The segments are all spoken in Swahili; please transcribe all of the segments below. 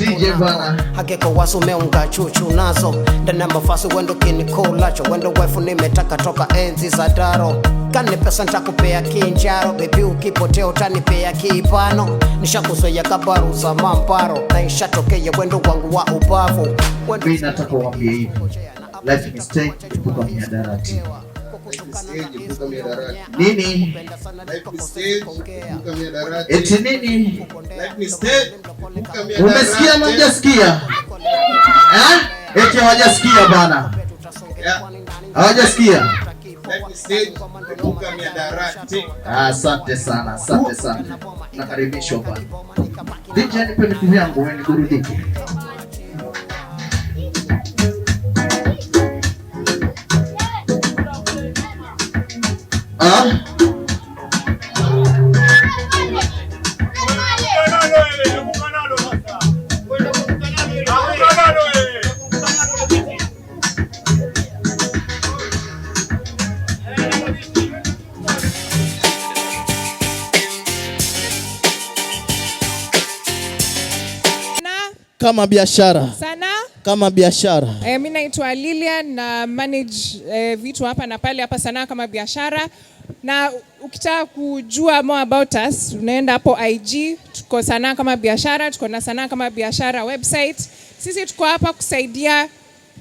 DJ bana hakika wasu meunga chuchu nazo ndana mafasi wendo kinikolacho wendo wife nimetaka toka enzi za daro kani pesa nitakupea kinjaro baby ukipotea utanipea kipano nishakuzoea kabaru za mamparo na ishatokea wendo wangu wa ubavu wendo nataka waambie hivi life mistake kutoka mihadarati nini eti nini umesikia ama hujasikia eti hawajasikia bana hawajasikia asante sana nakaribishwa bana DJ nipe vitu vyangu wewe niburudike kama biashara sana kama biashara. Mimi naitwa Lilian na manage vitu hapa na pale hapa Sanaa Kama Biashara, na ukitaka kujua more about us unaenda hapo IG, tuko Sanaa Kama Biashara, tuko na Sanaa Kama Biashara website. Sisi tuko hapa kusaidia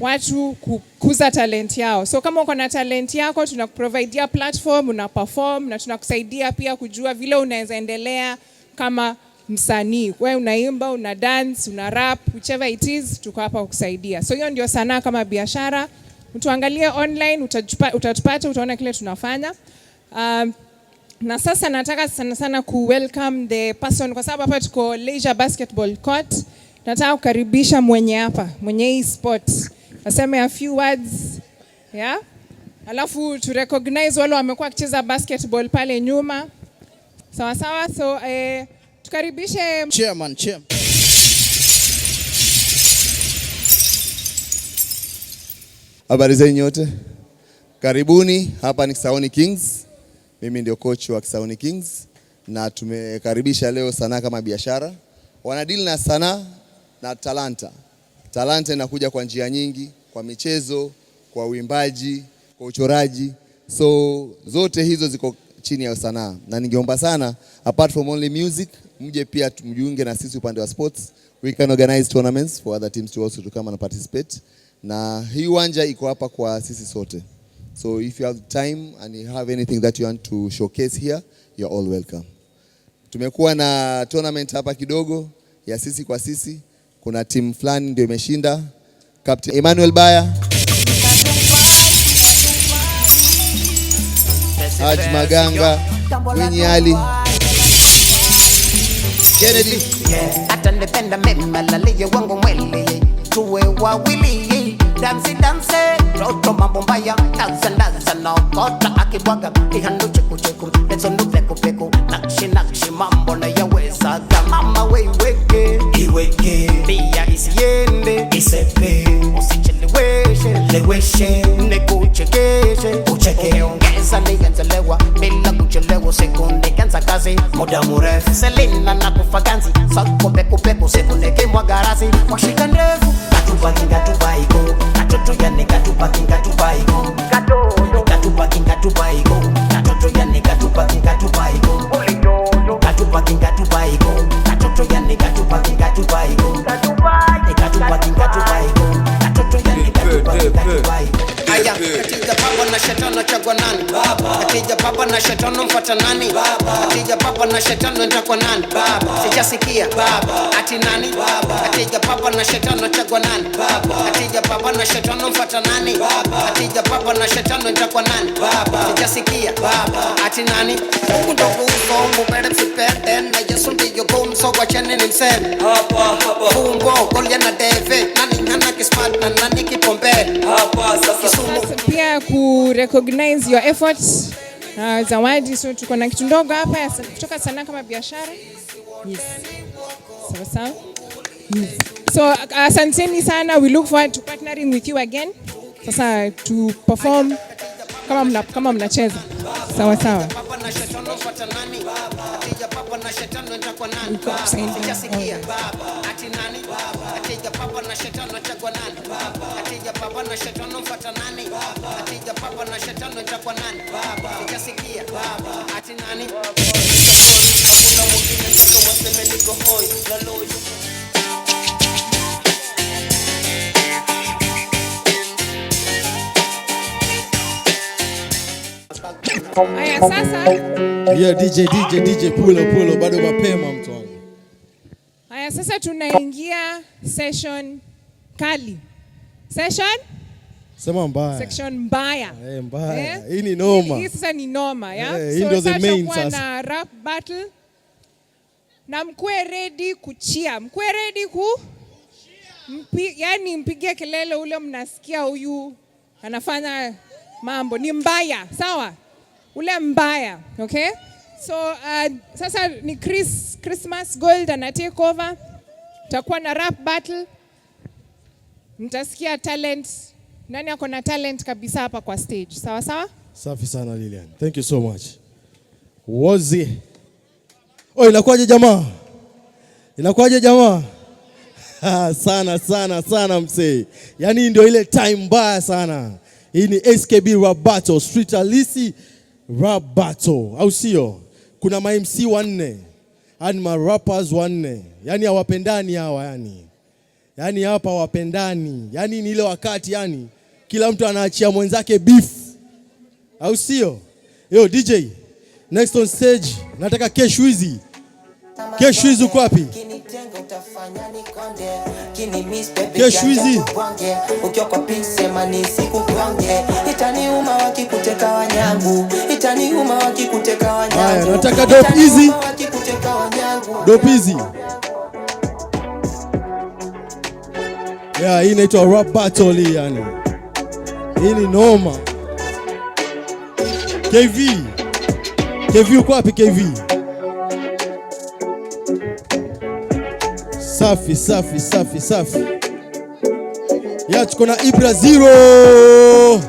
watu kukuza talent yao. So kama uko na talent yako tunakuprovidea platform, una perform na tunakusaidia pia kujua vile unaweza endelea kama msanii. Wewe unaimba, una dance, una rap, whichever it is, tuko hapa kukusaidia. So hiyo ndio Sanaa Kama Biashara. Utuangalie online, utatupata, utaona kile tunafanya. Na sasa nataka sana ku welcome the person kwa sababu hapa tuko Leisure Basketball Court. Nataka kukaribisha mwenye hii sport. Aseme a few words. Yeah? Alafu to recognize wale wamekuwa wakicheza basketball pale nyuma. Sawa. So tukaribishe chairman. Habari zenu nyote. Karibuni, hapa ni Kisauni Kings. Mimi ndio coach wa Kisauni Kings na tumekaribisha leo Sanaa Kama Biashara. Wanadili na sanaa na talanta. Talanta inakuja kwa njia nyingi, kwa michezo, kwa uimbaji, kwa uchoraji. So zote hizo ziko chini ya sanaa. Na ningeomba sana apart from only music, mje pia mjiunge na sisi upande wa sports. We can organize tournaments for other teams to also to come and participate. Na hii uwanja iko hapa kwa sisi sote. So if you have time and you have anything that you want to showcase here, you're all welcome. Tumekuwa na tournament hapa kidogo ya sisi kwa sisi. Kuna team fulani ndio imeshinda. Captain Emmanuel Baya, Haji Maganga, Winnie Ali, Kennedy. Atanipenda mema lalie wangu mwili tuwe wawili dance toto mambo mbaya kaza na kota akibwaga ihandu chekucheku lezo ndupeku nakshi mambo na yaweza mama iweke pia isiende isepe usicheleweshe nikuchekeshe ucheke ongeza nianzelewa bila kuchelewa sekunde kanza kazi muda mrefu Selina na kufaganzi sako peku sekunde kimwagarazi washika ndevu katupa iko katoto yani katupa iko katupa iko katoto yani katupa iko katupa iko katoto yani katupa iko katoto yani katupa iko aya katika pambo na shetani chagua nani baba Akija baba na shetani mfuata nani? Baba. Akija baba na shetani nenda kwa nani? Baba. Sijasikia. Baba. Ati nani? Baba. Akija baba na shetani nenda nani? Baba. Akija baba na shetani mfuata nani? Baba. Akija baba na shetani nenda kwa nani? Baba. Sijasikia. Baba. Ati nani? Mungu ndo kusongo bere sipete na Yesu ndiyo kumso wacheni ni mseme. Hapa. Fumbo golia na deve nani nyana kismart na nani kipombele. Hapa sasa. Pia ku recognize your efforts. Zawadi, so tuko na kitu ndogo hapa kutoka Sanaa Kama Biashara. Yes. Sawa. Yes. So asanteni sana, we look forward to partnering with you again. Sasa to perform kama mnacheza. Sawa. Aya sasa. Yeah, DJ pulo bado mapema mtu wangu. Aya sasa tunaingia session kali. Sema mbaya. Section mbaya. Mbaya. Hii ni noma. Hii sasa ni noma, ya. So sasa tutakuwa na rap battle. Na mkue ready kuchia. Mkue ready yani mpigie kelele ule mnasikia huyu anafanya mambo ni mbaya, sawa? Ule mbaya, okay? So sasa ni Christmas Gold ana take over. Tutakuwa na rap battle. Mtasikia talent. Nani ako na talent kabisa hapa kwa stage? Sawa? Safi sana Lilian. Thank you so much. Wozi. Inakuwaje jamaa? Sana msee. Yaani ndio ile time mbaya sana. Hii ni SKB Rap Battle, Street Alisi Rap Battle, au sio? Kuna ma MC 4, yani ma rappers 4. Yaani hawapendani hawa yani. Yaani hapa hawapendani. Yaani ni ile wakati yani kila mtu anaachia mwenzake beef. Au sio? Yo DJ, next on stage nataka Keshwizi. Keshwizi uko wapi? Keshwizi. Ukiwa kwa pisema ni siku kwange. Itaniuma wakikuteka wanyangu. Haya, nataka Dope Easy. Dope Easy. Yeah, hii inaitwa rap battle yani. Hii ni noma. KV uko wapi KV? Safi. Ya tuko na Ibra Zero.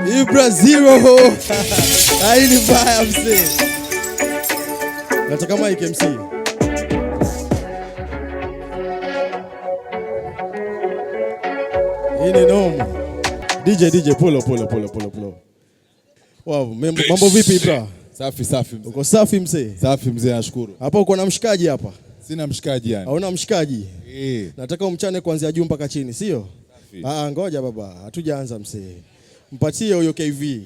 Hii ni mbaya msee. Nataka mic MC. Hii ni noma. DJ pulo. Wow, mambo vipi Ibra? Safi mzee. Uko safi mzee? Safi mzee, nashukuru. Hapa uko na mshikaji hapa? Sina mshikaji yani. Hauna mshikaji? Nataka umchane kuanzia juu mpaka chini, sio? Ngoja baba, hatujaanza mzee. Mpatie huyo KV.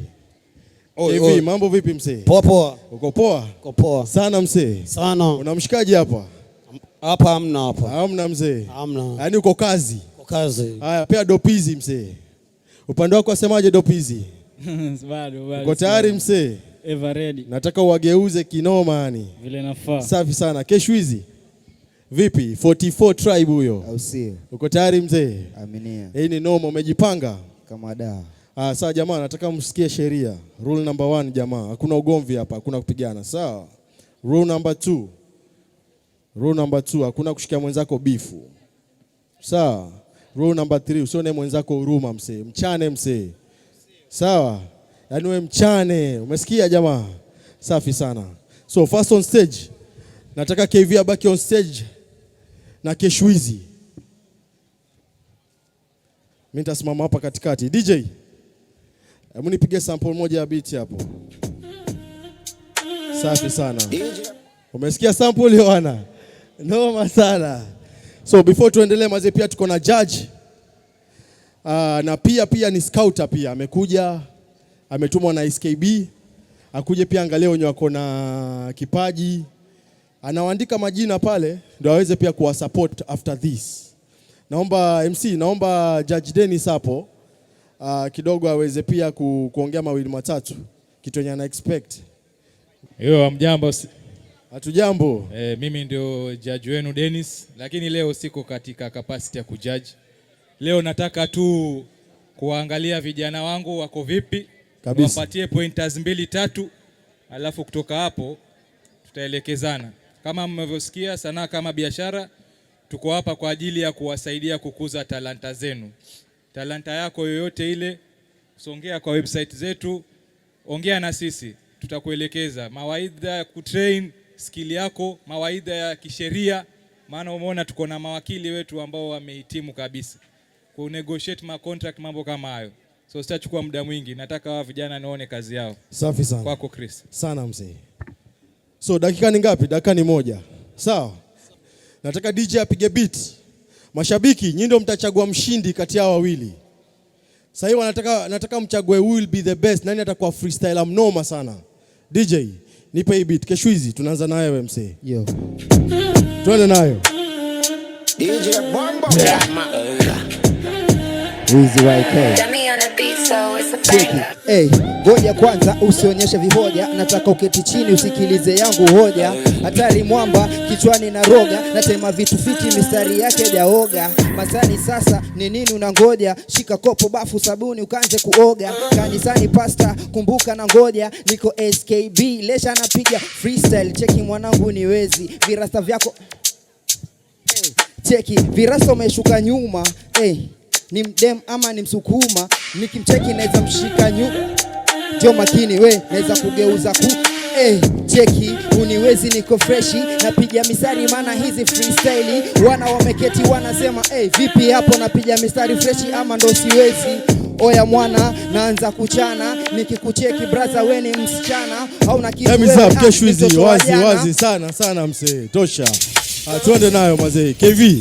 KV, mambo vipi mzee? Poa. Uko poa? Uko poa. Sana mzee. Sana. Una mshikaji hapa? Hapa hamna hapa. Hamna mzee. Hamna. Yaani uko kazi? Uko kazi. Haya, pia Dopizi mzee. Upande wako asemaje Dopizi? Bado. Uko tayari mzee? Ever ready. Nataka uwageuze kinoma yani. Vile nafaa. Safi sana. Keshwizi. Vipi? 44 tribe huyo. Au sio? Uko tayari mzee? Aminia. Hii ni noma, umejipanga? Kama da. Sawa jamaa, nataka msikie sheria. Rule number 1 jamaa, hakuna ugomvi hapa, hakuna kupigana. Sawa? Rule number 2, hakuna kushikia mwenzako bifu. Sawa? Rule number 3, usione mwenzako huruma msee. Mchane msee. Sawa? Yaani wewe mchane. Umesikia jamaa? Safi sana. So first on stage, nataka KV abaki on stage na Keshwizi. Mimi nitasimama hapa katikati. DJ, hebu nipige sample moja ya beat hapo. Safi sana. Umesikia sample Yohana? Noma sana. So before tuendelee mazee, pia tuko na judge. Na pia ni scouter pia amekuja. ametumwa na SKB akuje pia angalia wenye wako na kipaji. Anawaandika majina pale ndio aweze pia kuwa support after this. Naomba MC, naomba Judge Dennis hapo kidogo aweze pia kuongea mawili matatu kitu yenye ana expect. Hamjambo. Hatujambo. Mimi ndio judge wenu Dennis, lakini leo siko katika capacity ya kujudge. Leo nataka tu kuangalia vijana wangu wako vipi, wapatie pointers 2-3, alafu kutoka hapo tutaelekezana. Kama mmevyosikia, Sanaa Kama Biashara tuko hapa kwa ajili ya kuwasaidia kukuza talanta zenu. Talanta yako yoyote ile, songea kwa website zetu, ongea na sisi, tutakuelekeza mawaidha ya kutrain skill yako, mawaidha ya kisheria, maana umeona tuko na mawakili wetu ambao wamehitimu kabisa ku negotiate ma contract, mambo kama hayo. So sitachukua muda mwingi, nataka hawa vijana nione kazi yao. Safi sana. Kwako Chris. Sana mzee. So dakika ni ngapi? Dakika ni 1. Sawa. Nataka DJ apige beat. Mashabiki, nyinyi ndio mtachagua mshindi kati ya wawili. Sasa hivi nataka mchague who will be the best. Nani atakuwa freestyler mnoma sana? DJ, nipe hii beat. Kesho hizi tunaanza na wewe mzee. Yo. Tuende nayo. DJ Bombo. Wizi YK. Ngoja kwanza usionyeshe vihoja, nataka uketi chini usikilize yangu hoja. Hatari mwamba kichwani na roga, natema vitu fiti mistari yake jaoga. Masani sasa ni nini unangoja? Shika kopo bafu sabuni ukanze kuoga. Kanisani pasta kumbuka na ngoja, niko SKB lesha napiga freestyle. Cheki mwanangu ni wezi, virasa vyako cheki virasa umeshuka nyuma. Ni mdem ama ni msukuma, nikimcheki naweza mshika ndio makini we naweza kugeuza cheki uniwezi, niko freshi napiga misari maana hizi freestyle. Wana wameketi wanasema vipi hapo napiga misari freshi ama ndo siwezi. Oya mwana naanza kuchana, nikikucheki brother we ni msichana au na kitu wewe. Kesho hizi wazi sana msee. Tosha. Tuende nayo mzee. KV.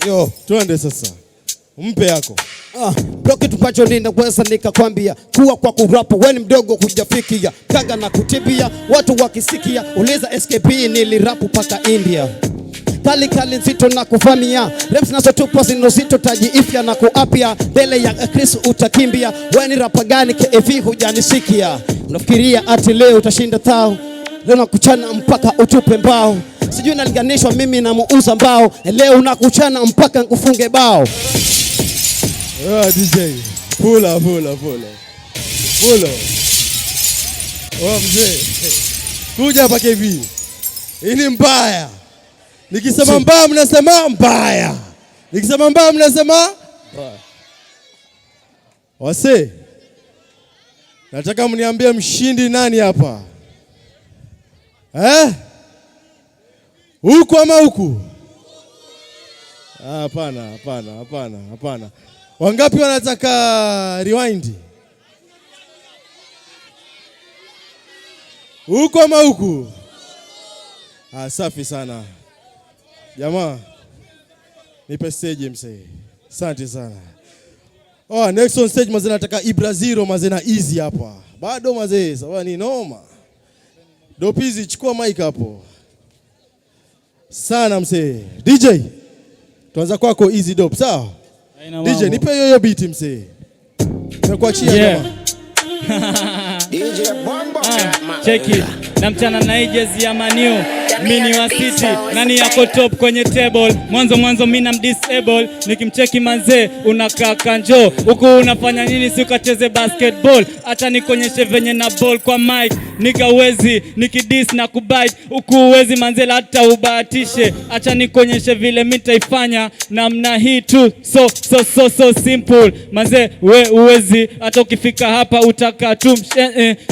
Yo, tuende sasa. Mpe yako. Bloki tupacho nina kwesa nikakwambia kuwa kwa kurapa weni mdogo kujafikia kaga na kutibia watu wakisikia uliza SKB nilirapu paka India. Kali nzito na kufamia reps nazo tupo zinozito tajiifya na kuapia mbele ya Chris utakimbia. Weni rapa gani KV hujanisikia? Unafikiria ati leo utashinda tao? Leo nakuchana mpaka utupe mbao. Sijui nalinganishwa mimi na muuza mbao. Leo unakuchana mpaka nkufunge bao. DJ, pula. Mzee, kuja hapa KV. Hii ni mbaya. Nikisema mbaya mnasema mbaya. Nikisema mbaya mnasema mbaya. Wase, nataka mniambie mshindi nani hapa? Huku ama huku? Hapana. Wangapi wanataka rewind? Huko ama huku? Safi sana. Jamaa, nipe stage msee. Asante sana. Next on stage mazee nataka Ibraziro mazee na Easy hapa. Bado mazee, sawa ni noma. Dopizi chukua mic hapo. Sana msee. DJ, tuanza kwako Easy Dope, sawa? DJ, nipe hiyo beat msee. Nakuachia jamaa. DJ Bombo. Cheki na mchana na jezi ya Maniu. Mini wa City, nani yako top kwenye table? Mwanzo mina mdisable. Nikimcheki manze unakaa kanjo. Huku unafanya nini si ukacheze basketball? Acha nikonyeshe venye na ball kwa mic. Nika uwezi, nikidis na kubite. Huku uwezi manze hata ubahatishe. Acha nikonyeshe vile mitaifanya namna hii tu. So simple. Manze we uwezi, hata ukifika hapa utaka tu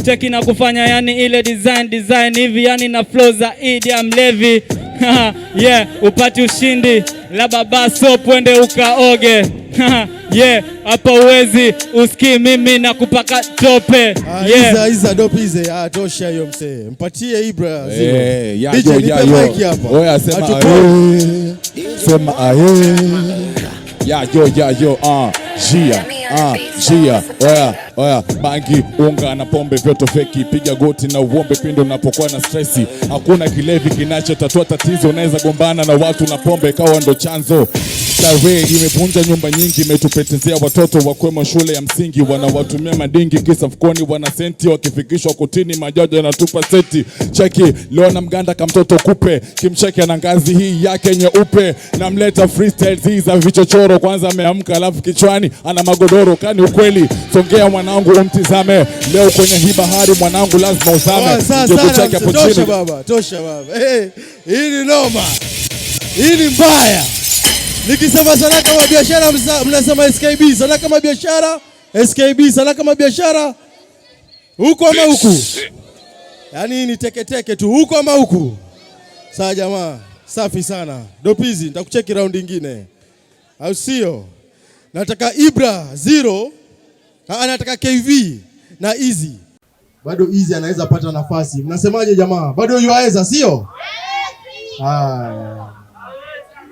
cheki na kufanya yani ile design hivi yani na flow za mlevi. Upati ushindi la baba soap wende ukaoge. Hapa uwezi usikii mimi na kupaka tope. Iza dope hizi. Tosha hiyo msee. Mpatie Ibra zero. DJ nipe mic hapa. Oya sema sema yo. Jia. Shia, oya, bangi, unga na pombe vyote feki. Piga goti na uombe pindo unapokuwa na stressi. Hakuna kilevi kinachotatua tatizo. Unaweza gombana na watu na pombe ikawa ndo chanzo. Starehe imevunja nyumba nyingi, imetupetezea watoto wakwemo shule ya msingi. Wanawatumia madingi kisa fukoni wana senti, wakifikishwa kutini majaji yanatupa seti. Cheki, leo na mganda kamtoto kupe, kimcheke na ngazi hii yake nyeupe. Namleta freestyles hizi za vichochoro, kwanza ameamka alafu kichwani ana magodoro. Kani ukweli, songea mwanangu umtizame, leo kwenye hii bahari mwanangu lazima uzame. Tosha baba, tosha baba. Hii ni noma, hii ni mbaya. Nikisema sana kama biashara mnasema SKB, sana kama biashara SKB, sana kama biashara huko ama huku. Yaani ni teke tu huko ama huku. Sawa jamaa, safi sana. Dopizi, nitakucheki round nyingine. Au sio? Nataka Ibra 0, anataka KV na Easy. Bado Easy anaweza pata nafasi. Mnasemaje jamaa? Bado yuaweza sio?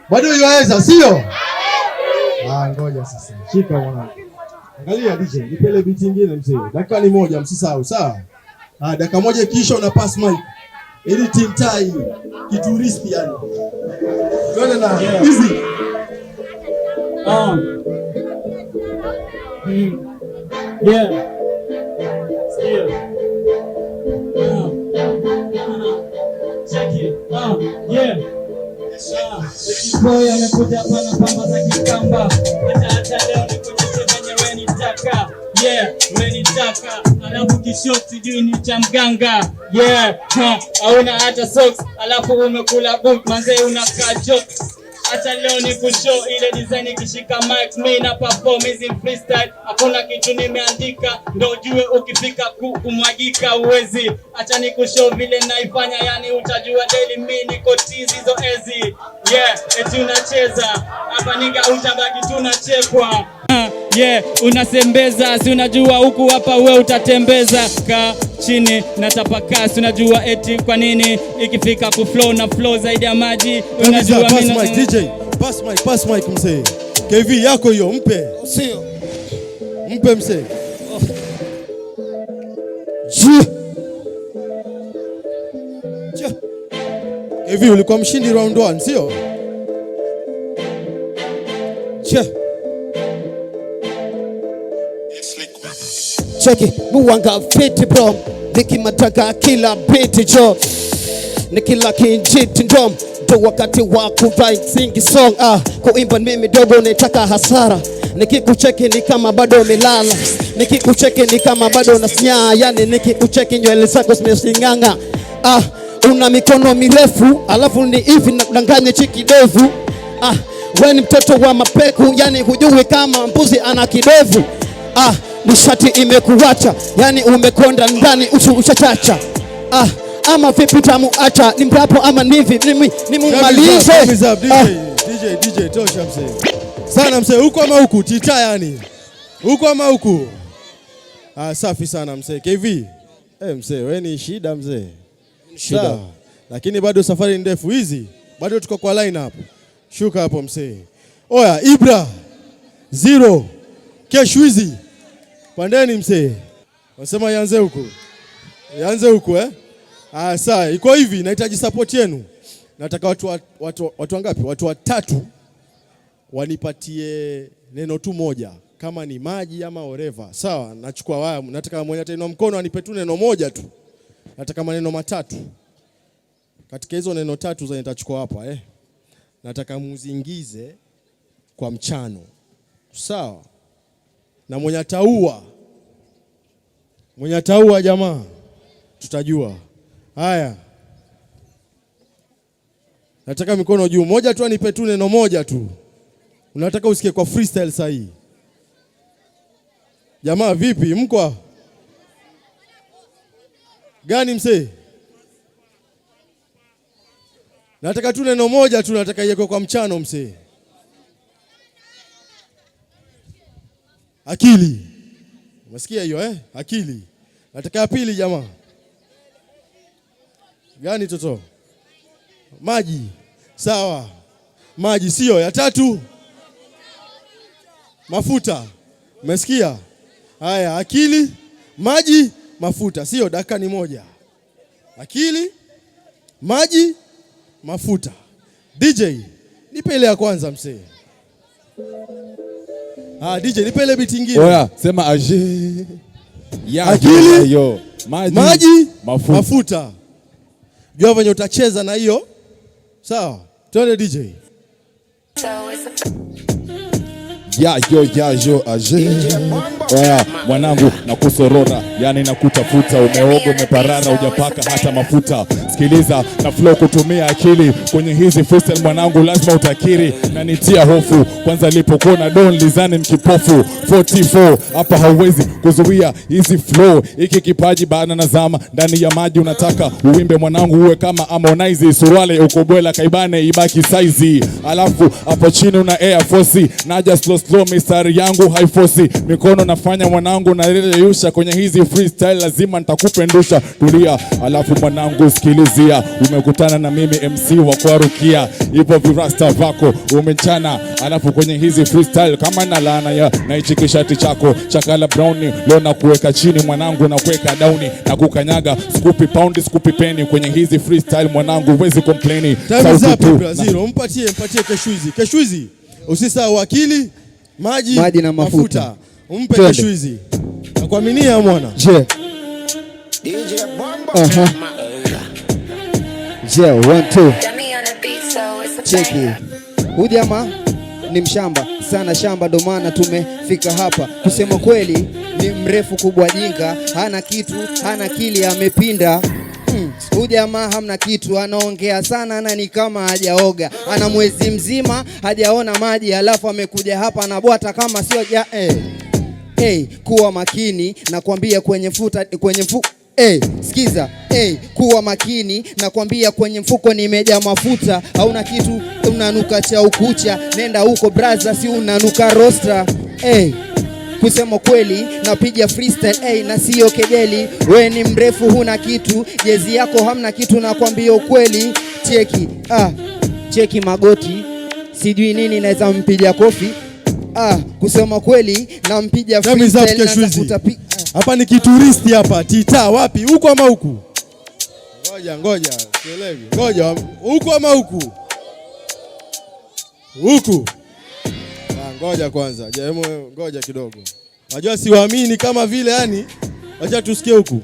Bado yuaweza sio? Ngoja sasa. Shika mwanangu. Angalia DJ, nipele beat nyingine mzee. Dakika ni moja, msisahau, sawa? Dakika moja kisha una pass mic. Ili team tai kituristi yani. Twende na Easy. Yeah. Still. Check it. Yeah. Boy amekuja hapa na pamba za kikamba. Hata leo nikuonyeshe venye wewe nitaka. Yeah, wewe nitaka. Alafu kishoti sijui ni cha mganga. Yeah, hauna hata socks. Alafu umekula book manze unakaa jokes. Hata leo ni kushow ile design ikishika mic mimi na perform hizi freestyle. Hakuna kitu nimeandika ndio ujue ukifika kumwagika uwezi. Acha ni kushow vile naifanya yani utajua daily mimi niko tizi hizo ezi. Yeah, eti unacheza hapa ninga utabaki tunachekwa. Yeah, unasembeza si unajua huku hapa we utatembeza. Ka chini na tapaka si unajua eti kwa nini ikifika kuflow na flow zaidi ya maji. Unajua mimi na DJ pass mic msee. KV yako hiyo mpe. Sio. Mpe msee. KV ulikuwa mshindi round 1 sio? Cheki, muwanga fiti bro. Niki mataka kila beat jo. Nikila kinjiti ndom. Do wakati wa kuvai singi song. Kuimba mimi dogo nitaka hasara. Nikikucheki ni kama bado umelala. Nikikucheki ni kama bado unasinya. Yani nikikucheki nywele zako zimesinganga. Una mikono mirefu. Alafu ni hivi na kudanganya chiki devu. Wewe ni mtoto wa mapeku. Yani hujui kama mbuzi ana kidevu. Nishati imekuacha, yani umekonda ndani uchachacha. Ama vipi tamu acha, ni mrapo ama nivi, ni mumalize. DJ, tosha msee. Sana msee, huko ama huku, tita yani. Huko ama huku. Safi sana msee. KV. Msee, wewe ni shida msee. Shida. Lakini bado safari ndefu hizi. Bado tuko kwa line hapo. Shuka hapo msee. Oya, Ibra 0. Kesho hizi. Pandeni msee. Wasema yanze huku. Yanze huku sawa, iko hivi, nahitaji support yenu. Nataka watu wangapi? Watu 3 wanipatie neno tu moja. Kama ni maji ama whatever. Sawa, nachukua wao. Nataka mwenye atainua mkono anipe tu neno moja tu. Nataka maneno 3. Katika hizo neno 3 za nitachukua hapa Nataka muzingize kwa mchano. Sawa? Na mwenye ataua jamaa tutajua. Haya. Nataka mikono juu. Moja tu anipe tu neno moja tu. Unataka usikie kwa freestyle sahi. Jamaa vipi? Mkwa? Gani msee? Nataka tu neno moja tu, nataka yeko kwa mchano msee. Akili. Umesikia hiyo Akili. Nataka ya pili jamaa. Gani toto? Maji. Sawa. Maji sio ya 3. Mafuta. Umesikia? Haya, akili, maji, mafuta. Sio, dakika ni moja. Akili, maji, mafuta. DJ, nipe ile ya kwanza msee. DJ, nipe ile beat nyingine. Oya, sema aje. Ya, akili, yo. Maji, mafuta. Jua venye utacheza na hiyo. Sawa, tuende DJ. Ya yo aje. Oya, mwanangu nakusorora, yani nakutafuta, umeoga umeparara, hujapaka hata mafuta. Sikiliza na flow kutumia akili kwenye hizi freestyle mwanangu, lazima utakiri na nitia hofu. Kwanza nilipokuona Don Lizani mkipofu 44 hapa hauwezi kuzuia hizi flow. Hiki kipaji bana nazama ndani ya maji, unataka uwimbe mwanangu uwe kama Harmonize, suruale ukobwela kaibane ibaki size. Alafu hapo chini una Air Force, naja slow mistari yangu high force, mikono nafanya mwanangu na yusha kwenye hizi freestyle, lazima nitakupendusha. Tulia, alafu mwanangu sikilizia, umekutana na mimi MC wa kuarukia, ipo virasta vako umechana, alafu kwenye hizi freestyle kama na laana ya na hichi kishati chako chakala brown, leo na kuweka chini mwanangu na kuweka down na kukanyaga, scoopy pound scoopy penny kwenye hizi freestyle mwanangu, huwezi complain. Zero, mpatie Keshuizi. Usisahau akili, maji na mafuta. Umpe Keshuizi. Nakuaminia mwana. Je. Je, 1 2. Cheki. Huyu jamaa ni mshamba sana, shamba ndo maana tumefika hapa. Kusema kweli ni mrefu kubwa jinga, hana kitu, hana akili, amepinda. Huyu jamaa hamna kitu, anaongea sana na ni kama hajaoga. Ana mwezi mzima hajaona maji, alafu amekuja hapa anabwata kama sio kuwa makini nakwambia kwenye mfuko. Sikiza, kuwa makini nakwambia kwenye mfuko nimejaa mafuta. Hauna kitu, unanuka cha ukucha, nenda huko braza, si unanuka roster. Kusema kweli napiga freestyle na sio kejeli. We ni mrefu huna kitu, jezi yako hamna kitu, nakwambia ukweli. Cheki magoti, sijui nini naweza mpiga kofi. Kusema kweli nampiga freestyle na kutapiga. Hapa ni kituristi hapa, tita wapi? Huko ama huku? Ngoja, sielewi. Ngoja, huko ama huku? Huku. Ngoja kwanza, ngoja kidogo. Wajua siwaamini kama vile yani. Wacha tusikie huku.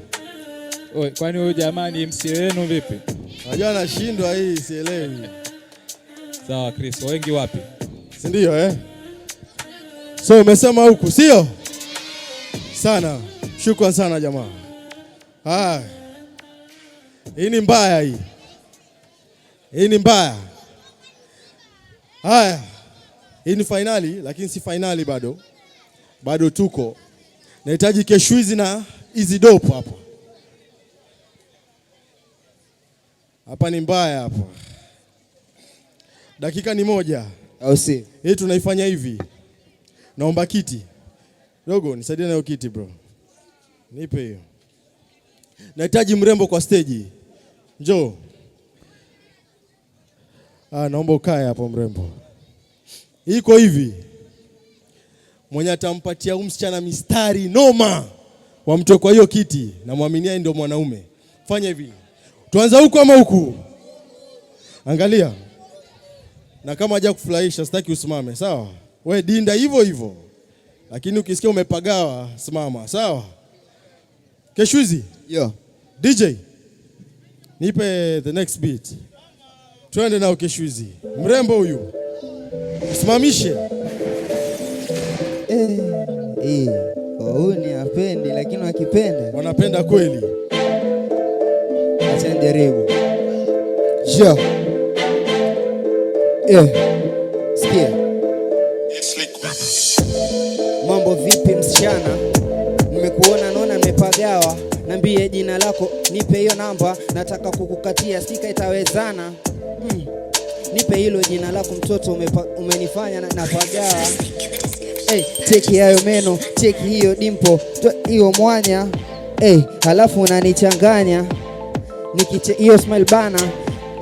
Kwani huyu jamaa ni MC wenu vipi? Wajua nashindwa hii, sielewi. Sawa Chris, wengi wapi? Si ndio So umesema huku, sio? Sana. Shukrani sana jamaa. Hii ni mbaya hii. Hii ni mbaya. Hii ni finali, lakini si finali bado. Bado tuko. Nahitaji Keshuizi na Easy Dope hapa. Hapa ni mbaya hapa. Dakika ni moja. Au si? Hii tunaifanya hivi. Naomba kiti. Dogo, nisaidie na hiyo kiti bro. Nipe hiyo. Nahitaji mrembo kwa stage. Njoo. Naomba ukae hapo mrembo. Iko hivi. Mwenye atampatia msichana mistari noma wamtoe kwa hiyo kiti, na muaminia ndio mwanaume. Fanya hivi. Tuanza huku ama huku? Angalia. Na kama haja kufurahisha sitaki usimame, sawa? We dinda hivyo. Lakini ukisikia umepagawa simama, sawa? Keshuizi. Yo. DJ. Nipe the next beat. Twende nao Keshuizi. Mrembo huyu. Usimamishe. Wauni hapendi, lakini wakipenda wanapenda kweli. Acha njaribu. Sikia. Mambo vipi msichana? Nimekuona naona nimepagawa. Niambie jina lako, nipe hiyo namba, nataka kukukatia stika itawezana. Nipe hilo jina lako mtoto, umenifanya napagawa. Cheki hayo meno, cheki hiyo dimpo, hiyo mwanya. Halafu unanichanganya. Hiyo smile bana.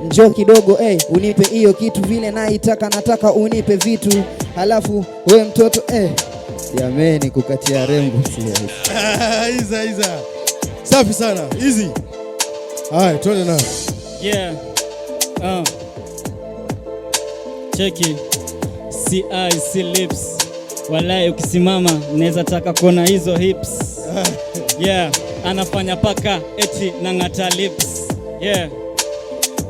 Njoo kidogo, unipe hiyo kitu vile naitaka, nataka unipe vitu. Halafu we mtoto, Yameni kukatia rembo Iza. Safi sana. Easy. Haya, tuende na. Yeah. Cheki. See eyes, see lips. Walai ukisimama naweza taka kuona hizo hips. Yeah, anafanya paka eti nang'ata lips. Yeah.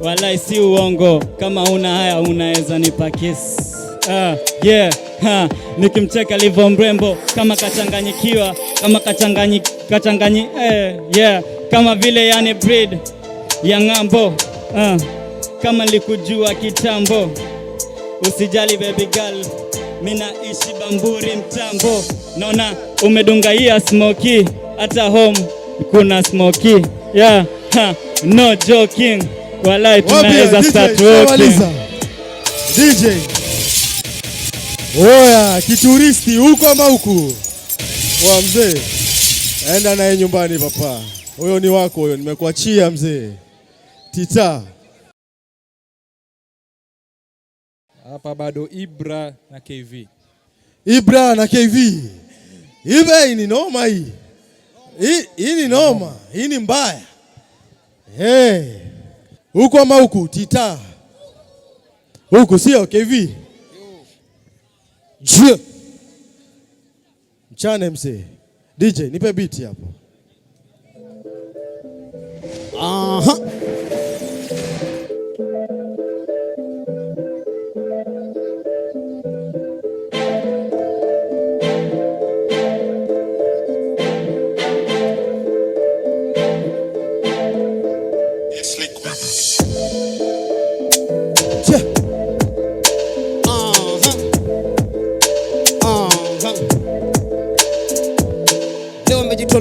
Walai si uongo, kama una haya unaweza nipa kiss. Yeah. Nikimcheka livo mrembo kama kachanganyikiwa, kama yeah, kama vile yani breed ya ng'ambo. Kama likujua kitambo, usijali baby girl, mina ishi Bamburi mtambo. Naona umedunga hii smoky, hata home kuna smoky. Yeah, no joking, walai tunaweza start walking. DJ oya, kituristi huko ama huku? Wa mzee, enda naye nyumbani papa. Huyo ni wako huyo, nimekuachia mzee. Tita. Hapa bado Ibra na KV. Ibra na KV. Hii ni noma hii. Hii ni noma. Hii ni mbaya. Huko ama huku? Tita. Huku sio KV. Je. Mchane mzee. DJ, nipe beat hapo. Aha.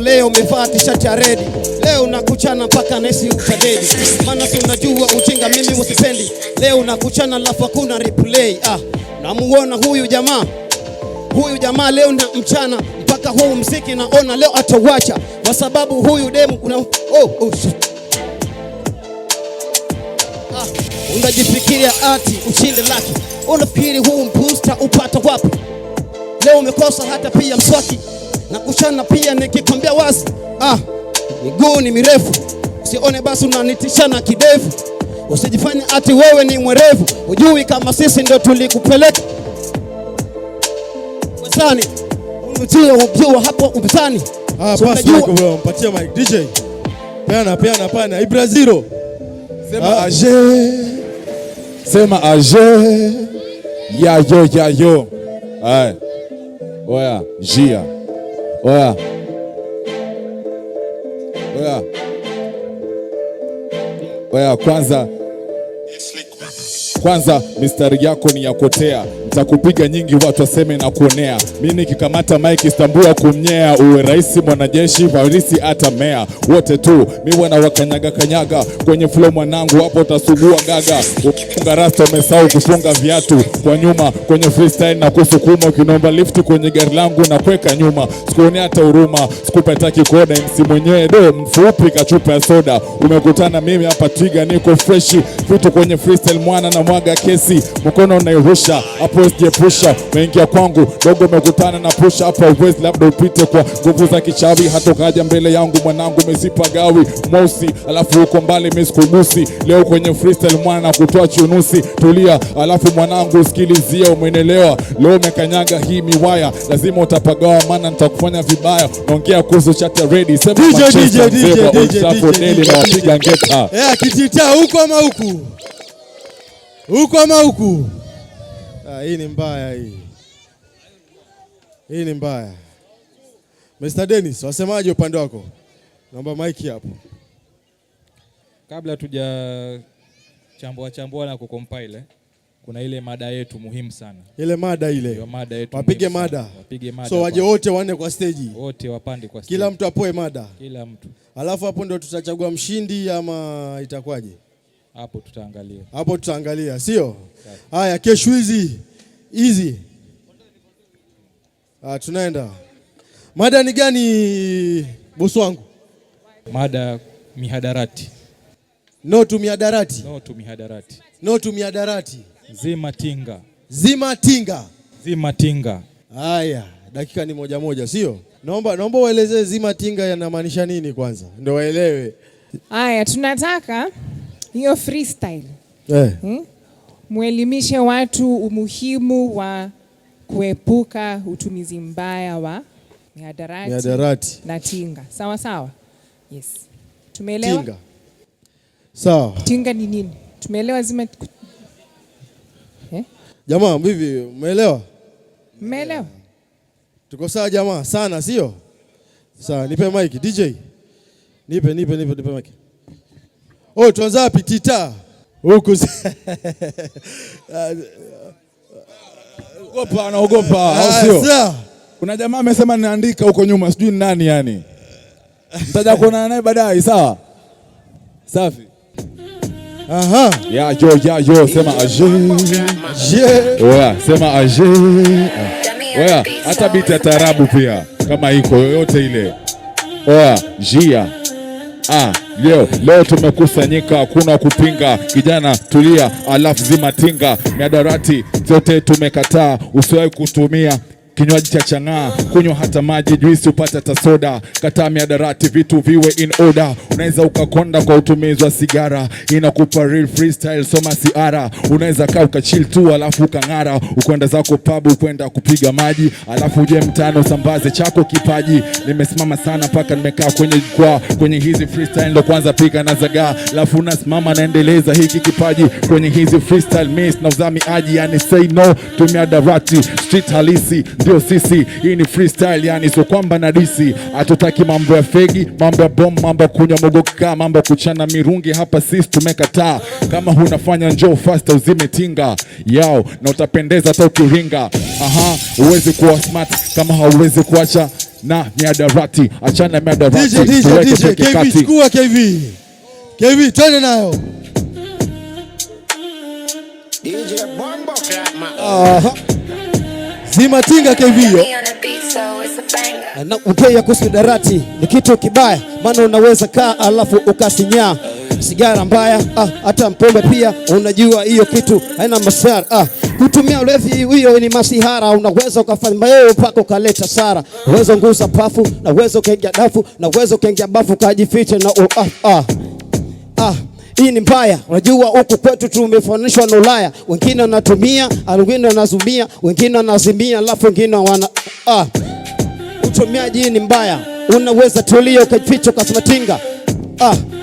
Leo umevaa t-shirt ya red, leo nakuchana mpaka nesi utadedi, maana si unajua ujinga mimi usipendi. Leo nakuchana alafu hakuna replay. Namuona huyu jamaa leo na mchana mpaka huu mziki naona leo atawacha, kwa sababu huyu demu unajifikiria ati ushinde laki, unafikiri huu booster upata wapi? Leo umekosa hata pia mswaki na kuchana pia nikikwambia wazi. Miguu ni mirefu, usione basi unanitishana kidevu. Usijifanye ati wewe ni mwerevu, ujui kama sisi ndio tulikupeleka wazani. Unujua ukiwa hapo upitani. Basi wako bro, mpatie mic DJ. Peana pana Ibra Zero. Sema aje. Yo. Hai. Oya, Jia. Oya. Kwanza mistari yako ni ya kotea, nitakupiga nyingi watu waseme na kuonea. Mimi nikikamata mic Istanbul kumnyea, uwe rais mwanajeshi farisi hata mea. Wote tu mimi wana wakanyaga kwenye flow mwanangu, hapo utasugua gaga. Ufunga rasta umesahau kufunga viatu kwa nyuma kwenye freestyle na kusukuma, ukinomba lift kwenye gari langu na kuweka nyuma. Sikuonea hata huruma, sikupataki koda, MC mwenyewe do mfupi kachupa ya soda. Umekutana mimi hapa Twiga, niko fresh vitu kwenye freestyle mwana na mwaga kesi, mkono unairusha hapo usijepusha. Mengia kwangu dogo, umekutana na push hapa uwezi, labda upite kwa nguvu za kichawi. Hata kaja mbele yangu mwanangu umesipa gawi mosi, alafu uko mbali misikubusi. Leo kwenye freestyle mwana na kutoa chunusi, tulia alafu mwanangu usikilizia, umeelewa? Leo umekanyaga hii miwaya, lazima utapagawa maana nitakufanya vibaya. Naongea kuhusu chata ready, sema Manchester DJ na wapiga ngeta. Kitita huko ama huku? Huko ama huku? Hii ni mbaya hii. Hii ni mbaya. Mr. Dennis, wasemaje upande wako? Naomba mic hapo. Kabla tuja chambua na kucompile, kuna ile mada yetu muhimu sana. Ile mada ile. Wapige mada. So waje wote wanne kwa stage. Wote wapande kwa stage. Kila mtu apoe mada. Kila mtu. Alafu hapo ndio tutachagua mshindi ama itakuwaje? Hapo tutaangalia. Sio? Haya, kesho hizi. Tunaenda. Mada ni gani bosi wangu? Mada mihadarati. No to mihadarati. No to mihadarati. Zima tinga. Haya, dakika ni moja, sio? Naomba waelezee zima tinga yanamaanisha nini kwanza, ndio waelewe. Haya, tunataka hiyo freestyle. Muelimishe watu umuhimu wa kuepuka utumizi mbaya wa mihadarati na tinga. Sawa sawa? Yes. Tumeelewa? Tinga. Sawa. Tinga ni nini? Tumeelewa zima. Jamaa, vipi? Umeelewa? Umeelewa? Tuko sawa jamaa, sana sio? Sawa, nipe mic DJ. Nipe mic. Oh, tuanza wapi Tita? Huku. Naogopa, au sio? Kuna jamaa amesema niandika huko nyuma, sijui nani yani. Mtaja kuona naye baadaye, sawa? Safi. Aha. Ya yo sema aje. Oya, sema aje. Oya, hata biti ya taarabu pia kama iko yoyote ile. Oya, jia. Leo tumekusanyika, hakuna kupinga. Kijana tulia, alafu zima tinga. Mihadarati zote tumekataa, usiwahi kutumia kinywaji cha chang'aa, kunywa hata maji, juisi upate hata soda. Kataa mihadarati, vitu viwe in order. Unaweza ukakonda kwa utumizi wa sigara, inakupa real freestyle, soma siara. Unaweza kaa ukachill tu alafu ukang'ara, ukwenda zako pub, ukwenda kupiga maji, alafu uje mtano sambaze chako kipaji. Nimesimama sana paka nimekaa kwenye jukwaa, kwenye hizi freestyle ndo kwanza pika na zagaa, alafu unasimama naendeleza hiki kipaji. Kwenye hizi freestyle miss na uzami aji, yani say no to mihadarati, street halisi ndio sisi. Hii ni freestyle yani, so kwamba na disi. Hatutaki mambo ya fegi, mambo ya bomb, mambo ya kunywa mogoka, mambo ya kuchana mirungi. Hapa sisi tumekataa. Kama hunafanya njoo faster uzime tinga yao, na utapendeza hata ukiringa. Uwezi kuwa smart kama hauwezi kuacha na mihadarati. Achana mihadarati. DJ KV, chukua KV, twende nayo. DJ Bombo Clap. Zima tinga KV. Na upea kusidarati ni kitu kibaya, maana unaweza kaa alafu ukasinya sigara mbaya, hata mpombe pia. Unajua hiyo kitu haina masara, kutumia ulevi hiyo ni masihara. Unaweza ukafanya mayo pako kaleta sara, uwezo nguza pafu, na uwezo kaingia dafu, na uwezo kaingia bafu kajifiche na hii ni mbaya. Unajua huku kwetu tumefananishwa na Ulaya. Wengine wanatumia, wengine wanazumia, wengine wanazimia, alafu wengine wana utumiaji ni mbaya. Unaweza tulia ukajificha ukasema tinga.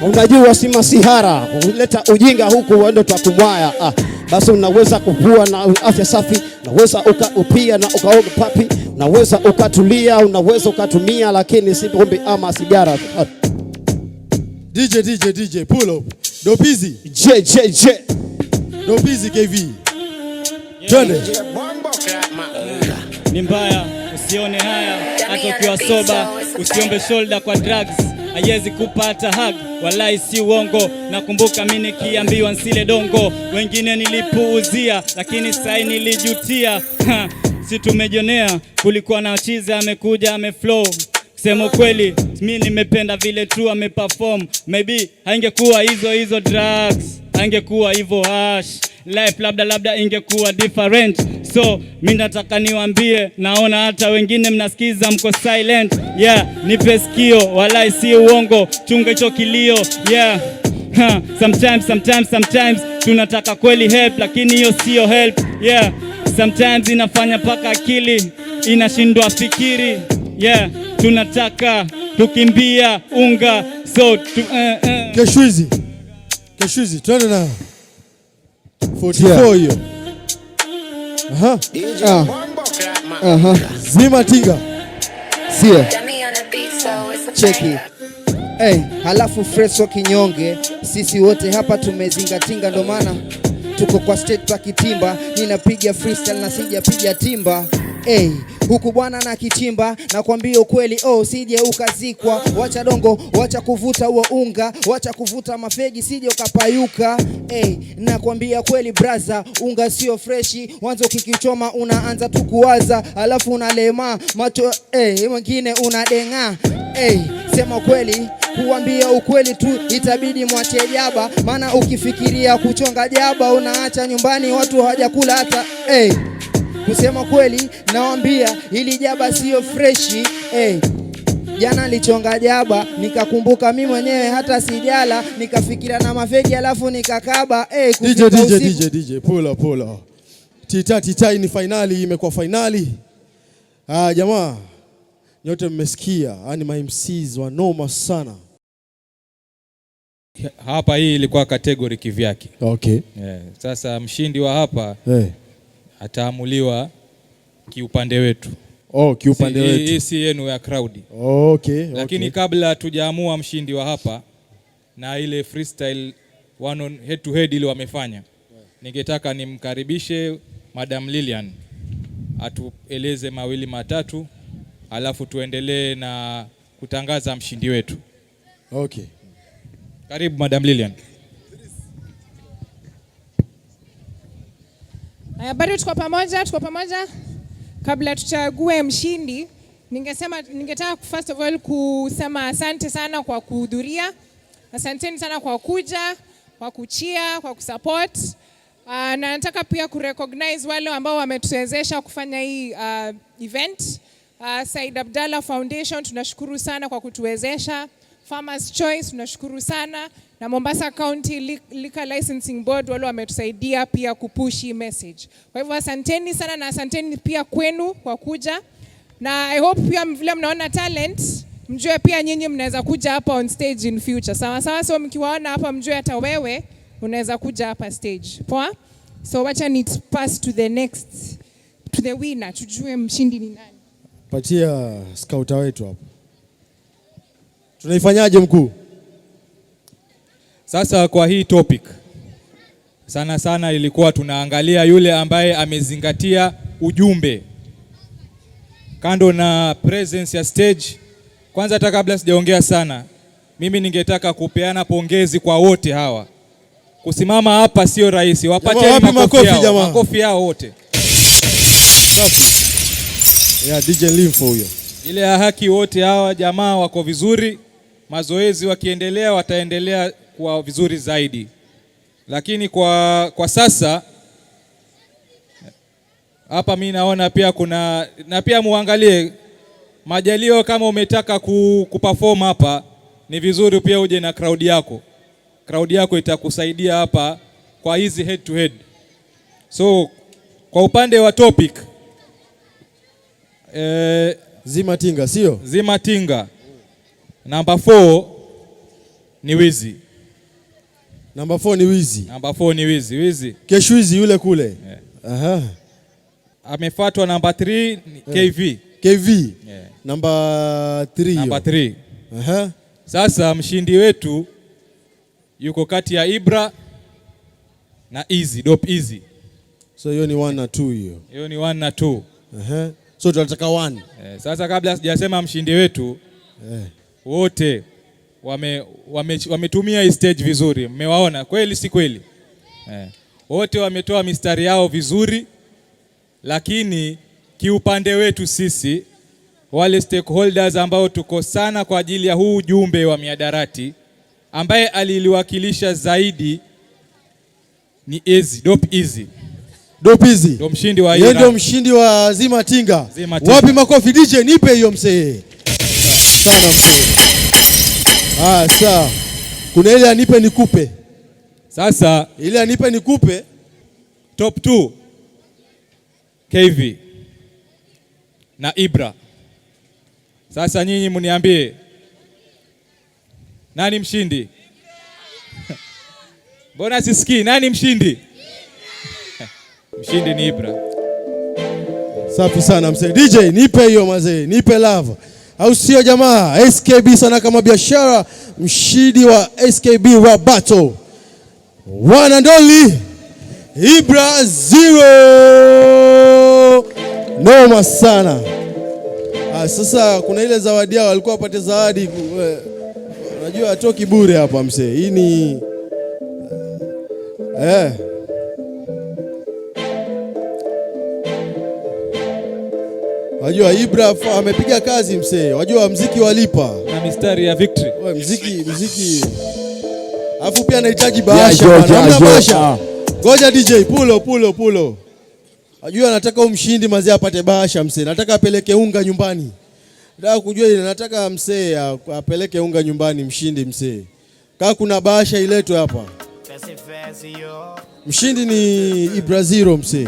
Unajua si masihara, uleta ujinga huku uende tukumwaya. Basi unaweza kuvua na afya safi, unaweza ukapia na ukaoga papi, unaweza ukatulia, unaweza ukatumia, lakini si pombe ama sigara. DJ pull up. Dopizi. Dopizi KV. Twende. Ni mbaya, usione haya, hata ukiwa soba, usiombe shoulder kwa drugs. Haiwezi kupata hug, walai si uongo. Nakumbuka mimi nikiambiwa nsile dongo, wengine nilipuuzia, lakini sai nilijutia. Si tumejonea, kulikuwa na chizi amekuja ameflow. Sema kweli, mimi nimependa vile tu ameperform. Maybe haingekuwa hizo drugs, haingekuwa hivyo hash. Life labda ingekuwa different. So mimi nataka niwaambie, naona hata wengine mnasikiza mko silent. Yeah, nipe sikio, walai si uongo, chunga hicho kilio. Yeah, sometimes tunataka kweli help, lakini hiyo sio help. Yeah, sometimes inafanya paka akili inashindwa fikiri. Yeah, tunataka tukimbia unga. So Keshuizi twende na 44 hiyo. Zima tinga. Sio. Cheki. Halafu fresh kinyonge. Sisi wote hapa tumezingatinga, ndo maana tuko kwa state pa kitimba. Ninapiga freestyle na sijapiga timba. Huku bwana na kichimba, na kuambia ukweli, sije ukazikwa. Wacha dongo, wacha kuvuta huo unga, wacha kuvuta mafegi, sije ukapayuka. Na kuambia kweli braza, unga sio freshi. Wanzo ukikichoma unaanza tu kuwaza, alafu unalema macho, wengine unadenga. Sema kweli, kuambia ukweli tu itabidi mwache jaba, maana ukifikiria kuchonga jaba unaacha nyumbani watu hawajakula hata. kusema kweli nawaambia ili jaba sio freshi. Jana nilichonga jaba nikakumbuka mimi mwenyewe hata sijala, nikafikiria na mafegi alafu nikakaba. DJ pull. Tita ni finali, imekuwa finali. Jamaa nyote mmesikia, yani ma MCs wanoma sana. Hapa hii ilikuwa category kivyake. Okay. Sasa mshindi wa hapa ataamuliwa kiupande wetu. Kiupande wetu. Hii si yenu ya crowd. Okay. Lakini kabla tujaamua mshindi wa hapa na ile freestyle one on head to head ile wamefanya, ningetaka nimkaribishe Madam Lilian atueleze mawili matatu, alafu tuendelee na kutangaza mshindi wetu. Okay. Karibu Madam Lilian. Bado tuko pamoja. Kabla tuchague mshindi, ningetaka first of all kusema asante sana kwa kuhudhuria. Asanteni sana kwa kuja, kwa kuchia, kwa kusupport. Na nataka pia kurecognize wale ambao wametuwezesha kufanya hii event. Said Abdallah Foundation tunashukuru sana kwa kutuwezesha. Farmers Choice tunashukuru sana, na Mombasa County Liquor Licensing Board wale wametusaidia pia kupush hii message. Kwa hivyo asanteni sana, na asanteni pia kwenu kwa kuja, na I hope pia vile mnaona talent mjue pia nyinyi mnaweza kuja hapa on stage in future. Sawa, so mkiwaona hapa mjue hata wewe unaweza kuja hapa stage. Poa? So wacha ni pass to the winner, tujue mshindi ni nani. Patia scouter wetu hapo. Tunaifanyaje mkuu? Sasa kwa hii topic sana ilikuwa tunaangalia yule ambaye amezingatia ujumbe kando na presence ya stage. Kwanza hata kabla sijaongea sana, mimi ningetaka kupeana pongezi kwa wote hawa. Kusimama hapa sio rahisi. Wapateni makofi yao wote. DJ Limfo huyo. Ile ya haki, wote hawa jamaa wako vizuri. Mazoezi wakiendelea wataendelea kwa vizuri zaidi. Lakini kwa sasa hapa mimi naona pia kuna, na pia muangalie Majalio, kama umetaka kuperform hapa ni vizuri pia uje na crowd yako. Crowd yako itakusaidia hapa kwa hizi head to head. So kwa upande wa topic Zimatinga sio? Zimatinga. Number 4 ni Wizi. Number 4 ni Wizi. Number 4 ni Wizi. Keshwizi yule kule. Aha. Amefuatwa number 3 KV. Yeah. Number 3. Aha. Sasa mshindi wetu yuko kati ya Ibra na Easy, Dope Easy. So hiyo ni 1 na 2 hiyo. Hiyo ni 1 na 2. Aha. So tunataka 1. Sasa kabla sijasema mshindi wetu, wote wametumia hii stage vizuri. Mmewaona kweli si kweli? Wote wametoa mistari yao vizuri, lakini kiupande wetu sisi wale stakeholders ambao tuko sana kwa ajili ya huu ujumbe wa miadarati, ambaye aliliwakilisha zaidi ni Easy, Dope Easy. Dope Easy. Ndio mshindi wa yeye, ndio mshindi wa Zimatinga. Wapi makofi DJ, nipe hiyo msee. Sana msee. Sawa. Kuna ile anipe nikupe. Sasa ile anipe nikupe. Top 2 KV na Ibra. Sasa nyinyi mniambie nani mshindi? Mbona sisikii nani mshindi? Mshindi ni Ibra. Safi sana mzee. DJ nipe hiyo mazee, nipe love. Au sio jamaa? SKB sana kama biashara, mshindi wa SKB Rap Battle. One and only Ibra 0. Noma sana. Sasa kuna ile zawadi yao walikuwa wapate zawadi. Unajua atoki bure hapa mzee. Hii ni wajua Ibra amepiga kazi msee. Wajua mziki walipa. Na mistari ya victory. Mziki. Alafu pia anahitaji bahasha. Hamna bahasha. Ngoja DJ pulo. Ajua nataka umshindi mazee apate bahasha msee. Nataka apeleke unga nyumbani. Nataka kujua ile nataka msee apeleke unga nyumbani mshindi msee. Kama kuna bahasha iletwe hapa. Mshindi ni Ibraziro msee.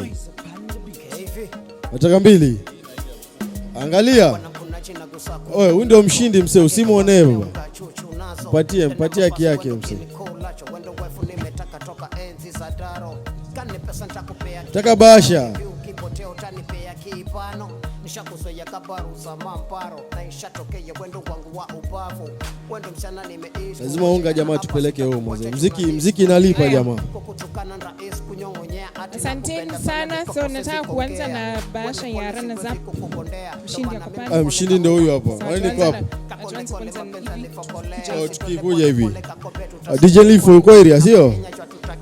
Nataka 2. Angalia. Oye, huyu ndio mshindi msee, usimuonee baba. Mpatie haki yake msee. Nataka bahasha. Lazima unga jamaa tupeleke huko mzee. Mziki inalipa jamaa. Asanteni sana. So nataka kuanza na bahasha ya runners up. Mshindi akapanda. Mshindi ndio huyu hapa. Niko hapa. Tukikuja hivi. DJ Lifo uko area sio?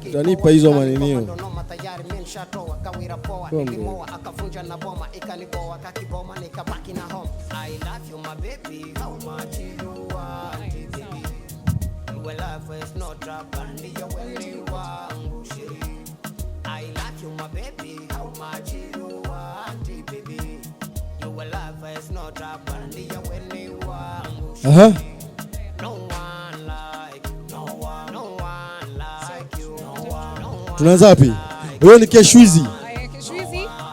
Utanipa hizo maninio. Akafunja na boma ikaniboa kakiboma nikabaki na home. I love you my baby, how much you want baby. Well life is not a bandi ya wewe wangu shiri. I love you my baby, how much you want baby. Your life is not a bandi ya wewe wangu shiri. No one like you. Tunaanza wapi? Wewe ni Keshwizi.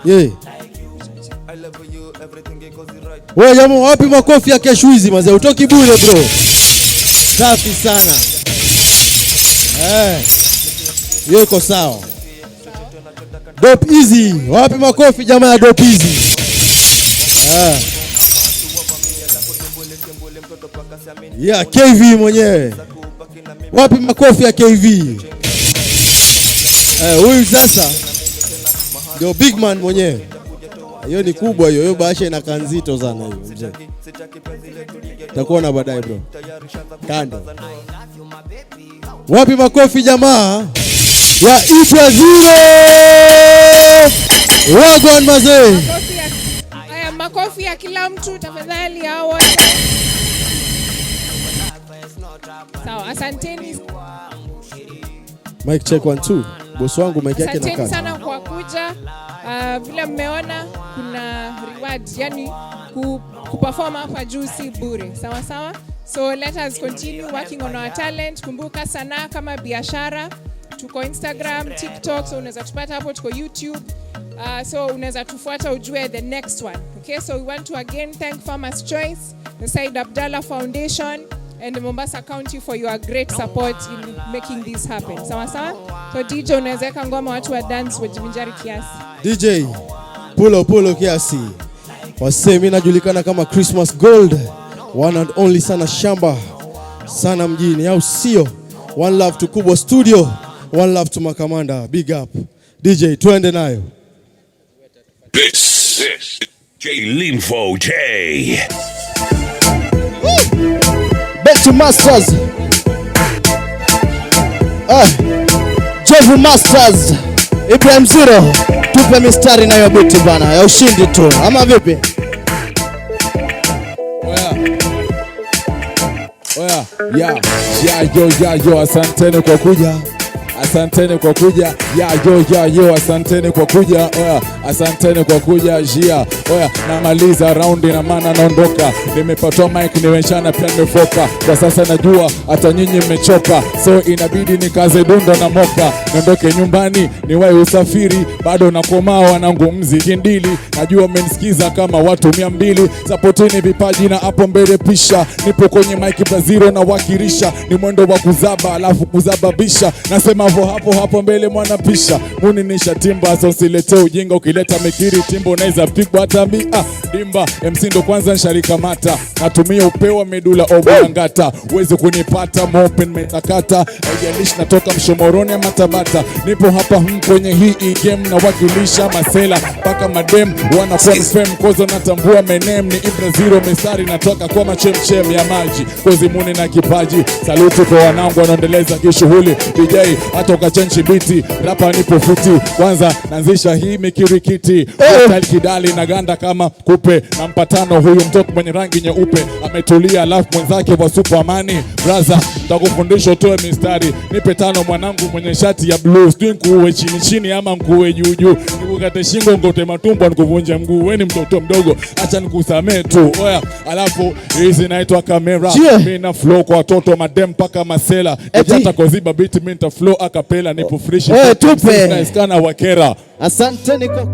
Yeah. Wewe jamaa wapi makofi ya Keshwizi mazee? Utoki bure bro. Safi sana. Hiyo iko sawa. Dope Easy. Wapi makofi jamaa ya Dope Easy? Yeah, KV mwenyewe. Wapi makofi ya KV? Huyu sasa ndio big man mwenyewe. Hiyo ni kubwa hiyo. Hiyo bahasha inakaa nzito sana hiyo mzee. Takuona baadaye bro. Kando. Wapi makofi jamaa ya Ibraziro? Wagwan mazee. Haya makofi ya kila mtu tafadhali hao. Sawa, asanteni. Mic check 1 2. Boss wangu mic yake inakaa. Asanteni sana kwa kuja. Vile mmeona kuna reward, yani kuperform hapa juu si bure. Sawa sawa? So let us continue working on our talent. Kumbuka sanaa kama biashara. Tuko Instagram, TikTok, so unaweza tupata hapo, tuko YouTube. So unaweza tufuata ujue the next one. Okay, so we want to again thank Farmers Choice, the Said Abdallah Foundation, and the Mombasa County for your great support in making this happen. Sawa sawa? So DJ unaweza weka ngoma watu wa dance wajivinjari kiasi. DJ pulo kiasi. Wasee mimi najulikana kama Christmas Gold. One and only sana shamba. Sana mjini au sio? One love to Kubwa Studio. One love to Makamanda. Big up. DJ tuende nayo. This J Linfo J. Back to Masters. Jevu Masters. Ibrahim Zero. Tupe mistari na yobiti bana. Ya ushindi tu. Ama vipi? Yo, asanteni kwa kuja. Asanteni kwa kuja. Yo, asanteni kwa kuja. Asanteni kwa kuja. Namaliza raundi na maana naondoka. Nimepata mic nimeshana pia nimefoka. Kwa sasa najua hata nyinyi mmechoka. So inabidi nikaze dundo na moka. Niondoke nyumbani niwahi usafiri. Bado nakomaa wanangu mziki ndili. Najua mmenisikiza kama watu 200. Supportini vipaji na hapo mbele pisha. Nipo kwenye mic Ibraziro na wakirisha. Ni mwendo wa kuzaba alafu kuzababisha. Nasema hapo mbele mwana pisha. Muni nisha timba so silete ujinga. Ukileta mikiri timbo unaweza pigwa hata dimba. MC ndo kwanza nsharika mata. Natumia upewa medula obangata. Uwezi kunipata mopen metakata. Haijalishi natoka Mshomoroni ama Tabata. Nipo hapa kwenye hii game na wakilisha masela paka madem wana confirm kozo natambua menem ni Ibraziro mistari natoka kwa machemchem ya maji. Kozi muni na kipaji. Saluti kwa wanangu wanaendeleza kishughuli. DJ natoka chenchi biti, rapa nipo fiti, kwanza naanzisha hii mikirikiti, style kidali na ganda kama kupe, na mpatano huyu mtoto mwenye rangi nyeupe, ametulia alafu mwenzake wa Supermani, braza nitakufundisha utoe mistari, nipe tano mwanangu mwenye shati ya blue, sijui nkuwe chini chini ama nkuwe juu juu, nikukate shingo ngote matumbo nikuvunje mguu, wewe ni mtoto mdogo acha nikusamee tu, oya, alafu hizi naitwa kamera, mimi na flow kwa watoto madem paka masela, nijata koziba beat mimi nita flow akapela, nipo fresh, tupe na iskana wakera. Asante niko